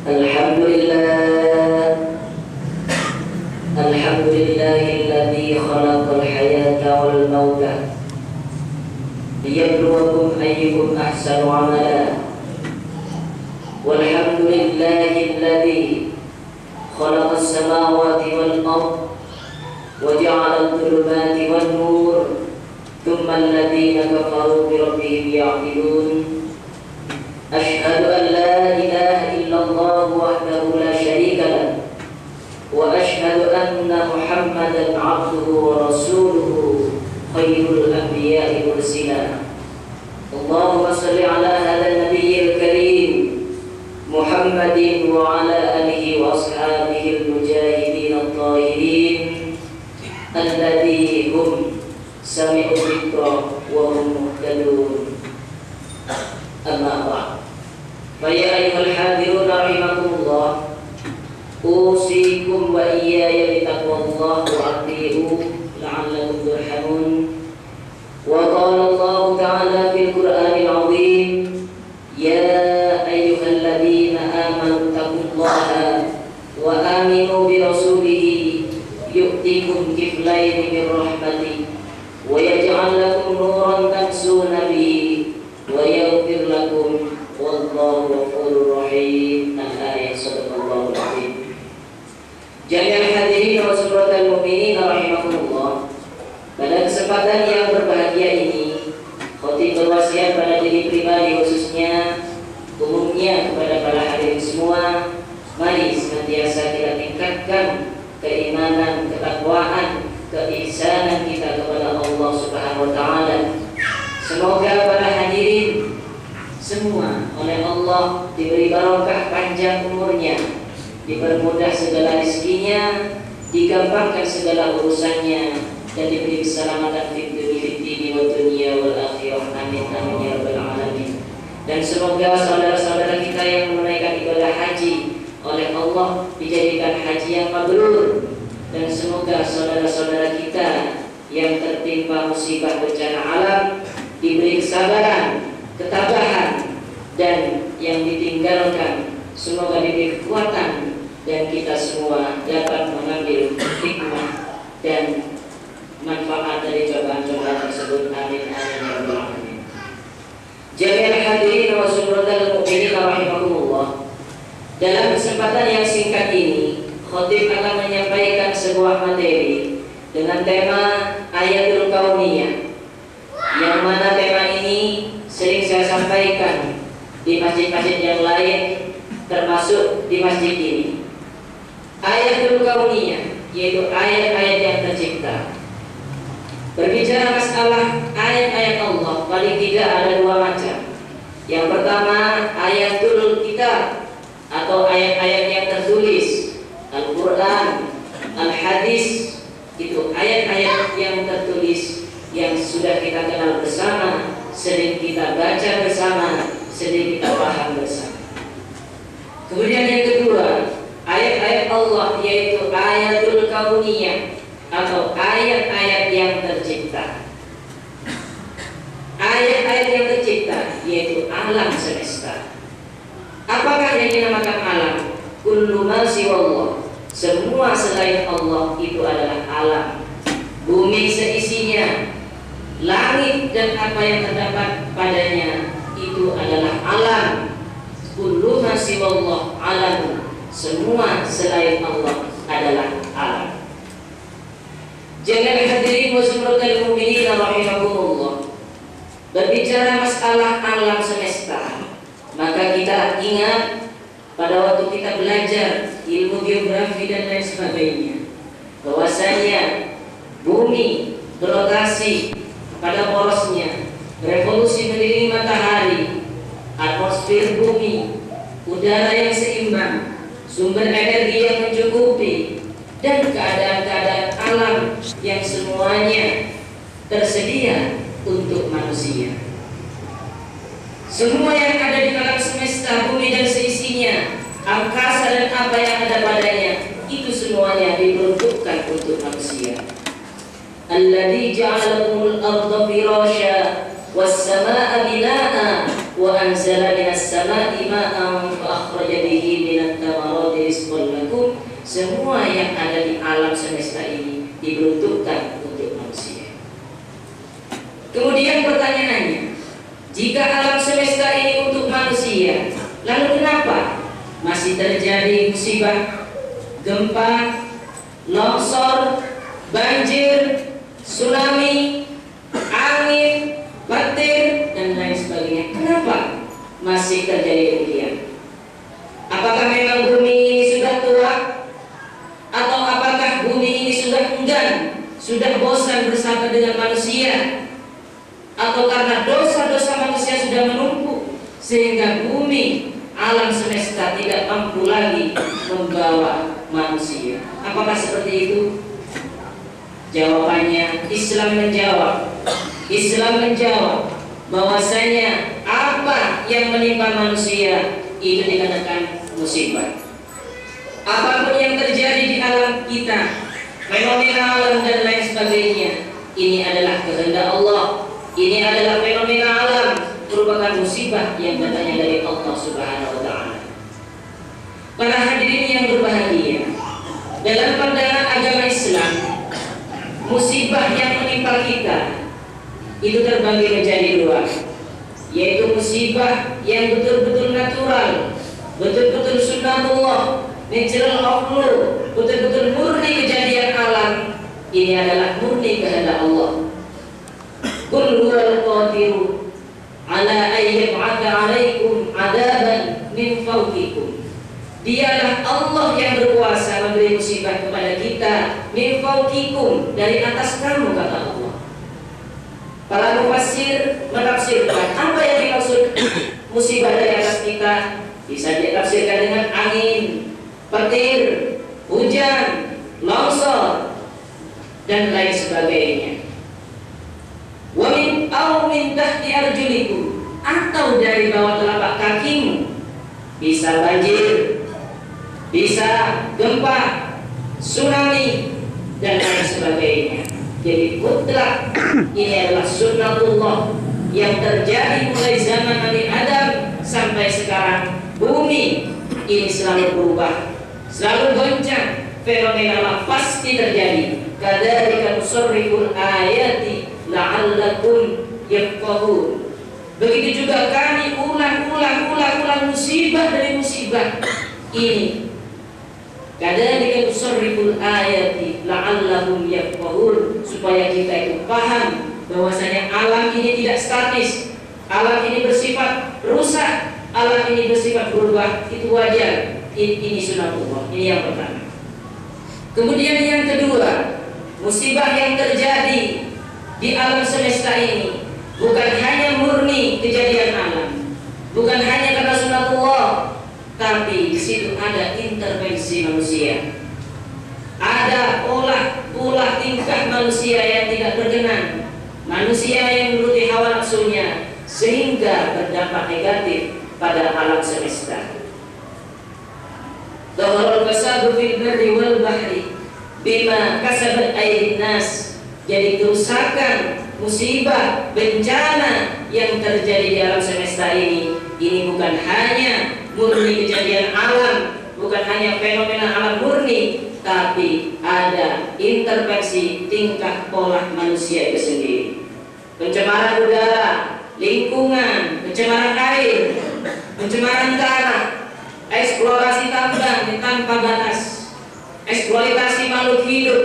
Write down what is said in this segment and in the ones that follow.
Alhamdulillah, alhamdulillahilladzi khalaqal hayata wal mauta liyabluwakum ayyukum ahsanu amala. Walhamdulillahilladzi khalaqas samawati wal ardh wa ja'ala adh-dhulumati wan nur thumma alladhina kafaru bi rabbihim ya'dilun. Ashhadu an la ilaha illallah wahdahu la syarika lahu wa ashhadu anna Muhammadan 'abduhu wa rasuluhu khairul anbiya'i mursala. Allahumma shalli ala hadzal nabiyyil karim Muhammadin wa ala alihi wa ashabihi al-mujahidin at-tahirin alladzi hum sami'u dzikra wa hum muhtadun. Amma ba'd. Faya ayyuhal hadirun rahimakumullah, usikum wa iyaya bitaqwallah wa ati'u la'allakum turhamun. Wa qala Allah ta'ala fil Qur'anil 'azim, ya ayyuhalladzina amanu taqullaha wa aminu bi rasulihi yu'tikum kiflayn min rahmatihi wa yaj'al lakum nuran tamshuna bihi wa yaghfir lakum wallahu ghafurur rahim. Al-ayat. Shadaqallahul azim. Jami'al hadirin wa suratul mu'minin rahimakumullah. Pada kesempatan yang berbahagia ini, khotib berwasiat pada diri pribadi khususnya, umumnya kepada para hadirin semua, mari senantiasa kita tingkatkan keimanan, ketakwaan, keihsanan kita kepada Allah Subhanahu wa taala. Semoga para hadirin semua oleh Allah diberi barokah panjang umurnya, dipermudah segala rezekinya, digampangkan segala urusannya, dan diberi keselamatan fid dunya wal akhirah. Amin amin ya rabbal alamin. Dan semoga saudara-saudara kita yang menunaikan ibadah haji oleh Allah dijadikan haji yang mabrur, dan semoga saudara-saudara kita yang tertimpa musibah bencana alam diberi kesabaran, ketabahan, dan yang ditinggalkan semoga diberi kekuatan, dan kita semua dapat mengambil hikmah dan manfaat dari cobaan-cobaan tersebut. Amin amin ya rabbal alamin. Jami'al hadirin wa suratul mu'minin rahimakumullah. Dalam kesempatan yang singkat ini, khotib akan menyampaikan sebuah materi dengan tema Ayatul Kauniyah, yang mana tema ini sering saya sampaikan di masjid-masjid yang lain, termasuk di masjid ini. Ayatul Kauniyah, yaitu ayat-ayat yang tercipta. Berbicara masalah ayat-ayat Allah, paling tidak ada dua macam. Yang pertama, ayatul kitab atau ayat-ayat yang tertulis, Al-Quran, Al-Hadis. Itu ayat-ayat yang tertulis yang sudah kita kenal bersama, sering kita baca bersama, sering kita paham bersama. Kemudian yang kedua, ayat-ayat Allah, yaitu ayatul kauniyah atau ayat-ayat yang tercipta. Ayat-ayat yang tercipta yaitu alam semesta. Apakah yang dinamakan alam? Kullu ma siwallah, semua selain Allah itu adalah alam. Bumi seisinya, langit dan apa yang terdapat padanya itu adalah alam. Kullu ma siwallah alam, semua selain Allah adalah alam. Jangan hadirin wa suratul mu'minin rahimakumullah. Berbicara masalah alam semesta, maka kita ingat pada waktu kita belajar ilmu geografi dan lain sebagainya, bahwasanya bumi berotasi pada porosnya, revolusi mengelilingi matahari, atmosfer bumi, udara yang seimbang, sumber energi yang mencukupi, dan keadaan-keadaan alam yang semuanya tersedia untuk manusia. Semua yang ada di alam semesta, bumi dan seisinya, angkasa dan apa yang ada padanya, itu semuanya diperuntukkan untuk manusia. Alladzi ja'alakumul arda firasya was samaa'a binaa'a wa anzala minas samaa'i maa'an fa akhraja bihi minat semua yang ada di alam semesta ini diperuntukkan untuk manusia. Kemudian pertanyaannya, jika alam semesta ini untuk manusia, lalu kenapa masih terjadi musibah, gempa, longsor, banjir, tsunami, angin, petir, dan lain sebagainya? Kenapa masih terjadi demikian? Apakah memang bumi ini sudah tua? Atau apakah bumi ini sudah enggan, sudah bosan bersama dengan manusia? Atau karena dosa-dosa manusia sudah menumpuk sehingga bumi, alam semesta tidak mampu lagi membawa manusia? Apakah seperti itu? Jawabannya, Islam menjawab bahwasanya apa yang menimpa manusia itu dikatakan musibah. Apapun yang terjadi di alam kita, fenomena alam dan lain sebagainya, ini adalah kehendak Allah. Ini adalah fenomena alam, merupakan musibah yang datangnya dari Allah Subhanahu wa Ta'ala. Para hadirin yang berbahagia, dalam pandangan agama Islam, musibah yang menimpa kita itu terbagi menjadi dua, yaitu musibah yang betul-betul natural, betul-betul sunnatullah, natural of law, betul-betul murni kejadian alam. Ini adalah murni kehendak Allah. Qul huwal qadiru ala an yab'atha 'alaikum 'adaban min fawqikum. Dialah Allah yang berkuasa memberi musibah kepada kita min fawqikum, dari atas kamu, kata Allah. Para mufassir menafsirkan apa yang dimaksud musibah dari atas kita. Bisa ditafsirkan dengan angin, petir, hujan, longsor, dan lain sebagainya. Wa min aw min tahti arjulikum, atau dari bawah telapak kakimu. Bisa banjir, bisa gempa, tsunami, dan lain sebagainya. Jadi mutlak ini adalah sunnatullah yang terjadi mulai zaman Nabi Adam sampai sekarang. Bumi ini selalu berubah, selalu goncang, fenomena pasti terjadi. Kadzalika nusarriful ayati la'allakum yafqahun. Begitu juga kami ulang musibah dari musibah ini. Kadzalika nusarriful ayati la'allahum yafqahun, supaya kita itu paham bahwasanya alam ini tidak statis. Alam ini bersifat rusak, alam ini bersifat berubah, itu wajar. Ini sunatullah. Ini yang pertama. Kemudian yang kedua, musibah yang terjadi di alam semesta ini bukan hanya murni kejadian alam, bukan hanya karena sunatullah, tapi di situ ada intervensi manusia. Ada pola tingkah manusia yang tidak berkenan, manusia yang menuruti hawa nafsunya, sehingga berdampak negatif pada alam semesta. Dhaharul fasadu fil barri wal bahri bima kasabat aydin nas. Jadi kerusakan, musibah, bencana yang terjadi di alam semesta ini bukan hanya murni kejadian alam, bukan hanya fenomena alam murni, tapi ada intervensi tingkah pola manusia itu sendiri. Pencemaran udara, lingkungan, pencemaran air, pencemaran tanah, eksplorasi tambang tanpa batas, eksploitasi makhluk hidup,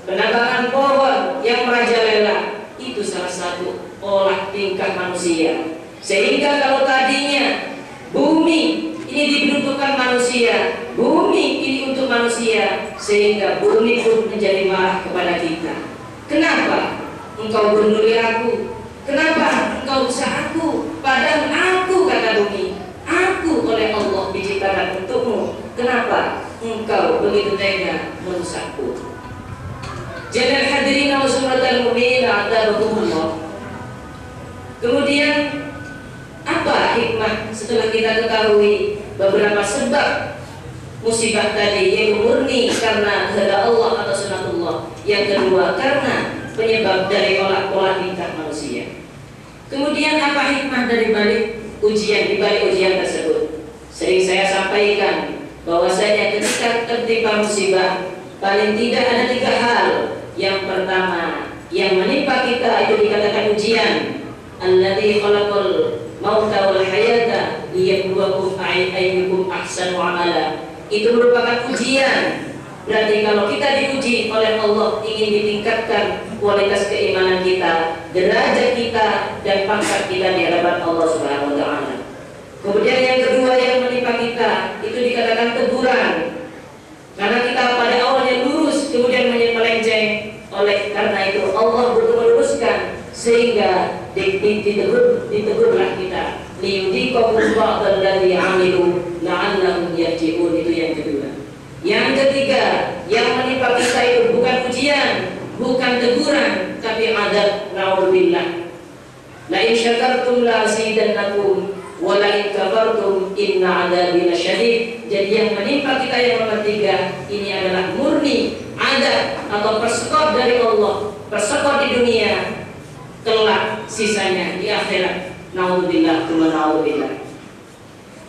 penambangan pohon yang merajalela, itu salah satu pola tingkah manusia. Sehingga kalau tadinya bumi ini diperuntukkan manusia, bumi ini untuk manusia, sehingga bumi pun menjadi marah kepada kita. Kenapa engkau bunuh aku? Kenapa engkau rusak aku? Padahal aku, kata bumi, aku oleh Allah diciptakan untukmu. Kenapa engkau begitu tega merusakku? Jangan hadirin wa suratul mu'minin a'adzahumullah. Kemudian apa hikmah setelah kita ketahui beberapa sebab musibah tadi, yaitu murni karena kehendak Allah atau sunatullah. Yang kedua, karena penyebab dari pola tingkah manusia. Kemudian apa hikmah dari balik ujian, di balik ujian tersebut? Sering saya sampaikan, bahwasanya ketika tertimpa musibah paling tidak ada 3 hal. Yang pertama, yang menimpa kita itu dikatakan ujian. Alladzi khalaqal mauta wal hayata liyabluwakum ayyukum ahsanu amala. Itu merupakan ujian. Berarti kalau kita diuji oleh Allah, ingin ditingkatkan kualitas keimanan kita, derajat kita, dan pangkat kita di hadapan Allah Subhanahu wa taala. Kemudian yang kedua yang menimpa kita itu dikatakan teguran. Karena kita pada awalnya lurus kemudian melenceng, oleh karena itu Allah butuh meluruskan sehingga ditegurlah kita. Liyudhiqahum ba'dal ladzi 'amilu la'allahum yarji'un. Itu yang kedua. Yang ketiga, yang menimpa kita itu bukan ujian, bukan teguran, tapi adab. Na'udzubillah. La in syakartum la azidannakum wa la in kafartum inna 'adzabi lasyadid. Jadi yang menimpa kita yang nomor 3 ini adalah murni adab atau persekot dari Allah, persekot di dunia, kelak sisanya di akhirat. Na'udzubillah, na'udzubillah.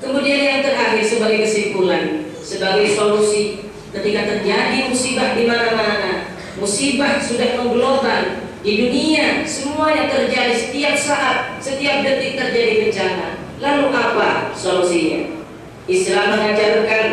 Kemudian yang terakhir sebagai kesimpulan, sebagai solusi ketika terjadi musibah di mana-mana, musibah sudah mengglobal di dunia, semuanya terjadi setiap saat, setiap detik terjadi bencana. Lalu apa solusinya? Islam mengajarkan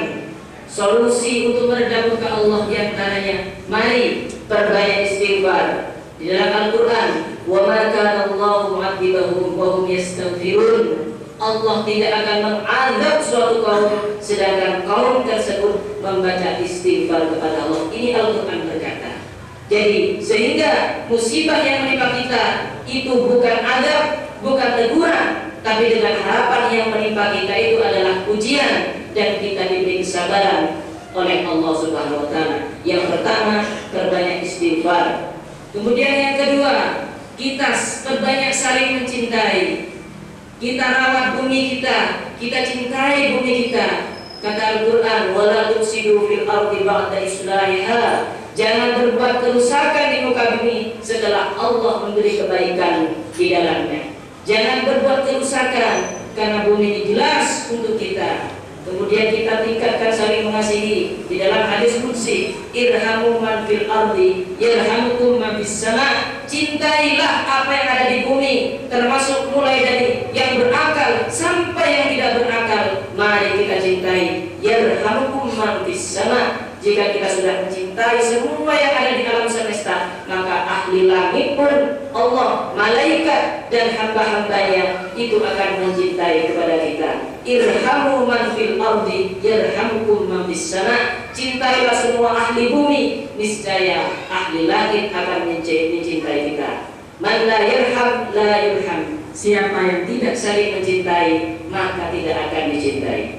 solusi untuk meredam murka Allah, di antaranya mari perbanyak istighfar. Di dalam Al-Qur'an, "Wa ma kana Allahu mu'adzibahum wa hum yastaghfirun." Allah tidak akan mengadab suatu kaum sedangkan kaum tersebut membaca istighfar kepada Allah. Ini Al-Quran berkata. Jadi sehingga musibah yang menimpa kita itu bukan adab, bukan teguran, tapi dengan harapan yang menimpa kita itu adalah ujian dan kita diberi kesabaran oleh Allah Subhanahu wa taala. Yang pertama, perbanyak istighfar. Kemudian yang kedua, kita perbanyak saling mencintai. Kita rawat bumi kita cintai bumi kita. Kata Al-Quran, "Wala tufsidu fil ardi ba'da islahiha." Jangan berbuat kerusakan di muka bumi setelah Allah memberi kebaikan di dalamnya. Jangan berbuat kerusakan karena bumi ini jelas untuk kita. Kemudian kita tingkatkan saling mengasihi. Di dalam hadis qudsi, "Irhamu man fil ardi yarhamukum man fis sama." Cintailah apa yang ada di bumi, termasuk mulai dari yang berakal sampai yang tidak berakal. Mari kita cintai. Yarhamukum man fis sama. Jika kita sudah mencintai semua yang ada di alam semesta, maka ahli langit pun, Allah, malaikat dan hamba-hambanya itu akan mencintai kepada kita. Irhamu man fil ardi yarhamukum man fis sama. Cintailah semua ahli bumi, niscaya ahli langit akan mencintai kita. Man la yarham la yurham. Siapa yang tidak saling mencintai, maka tidak akan dicintai.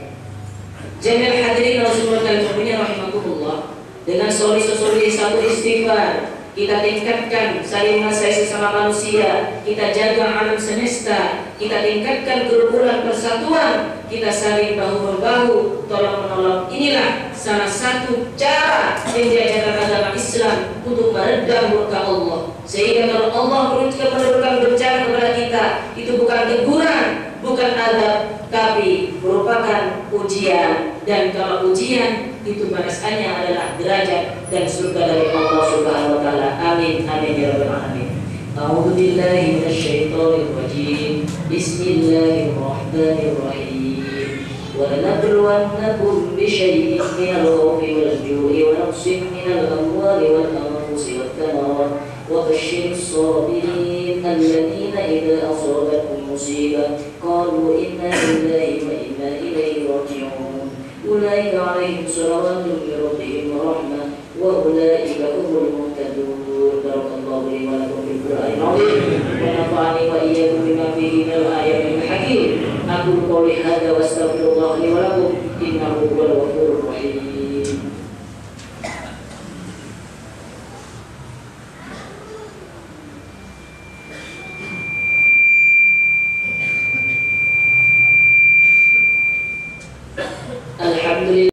Jami'al hadirin Rasulullah kalian rahimakumullah. Dengan solusi satu istighfar, kita tingkatkan saling mengasihi sesama manusia, kita jaga alam semesta, kita tingkatkan kerukunan persatuan, kita saling bahu-membahu, tolong menolong. Inilah salah satu cara yang diajarkan agama Islam untuk meredam murka Allah. Sehingga kalau Allah menurunkan bencana kepada kita, itu bukan teguran, bukan adab, tapi merupakan ujian. Dan kalau ujian itu balasannya adalah derajat dan surga dari Allah Subhanahu wa taala. Amin amin ya rabbal alamin. A'udzu billahi minasyaitonir rajim. Bismillahirrahmanirrahim. Wa lanabluwannakum bisyai'in minal khawfi wal ju'i wa naqsin minal amwali wal anfusi wat thamarat wa basyyiris sabirin alladziina idza asabatkum musibah qalu inna lillahi wa inna ilaihi raji'un. أولئك عليهم صلوات من ربهم ورحمة وأولئك هم المهتدون. بارك الله لي ولكم في القرآن العظيم ونفعني وإياكم بما فيه من الآيات الحكيم. أقول قولي هذا وأستغفر الله لي ولكم إنه هو الغفور الرحيم.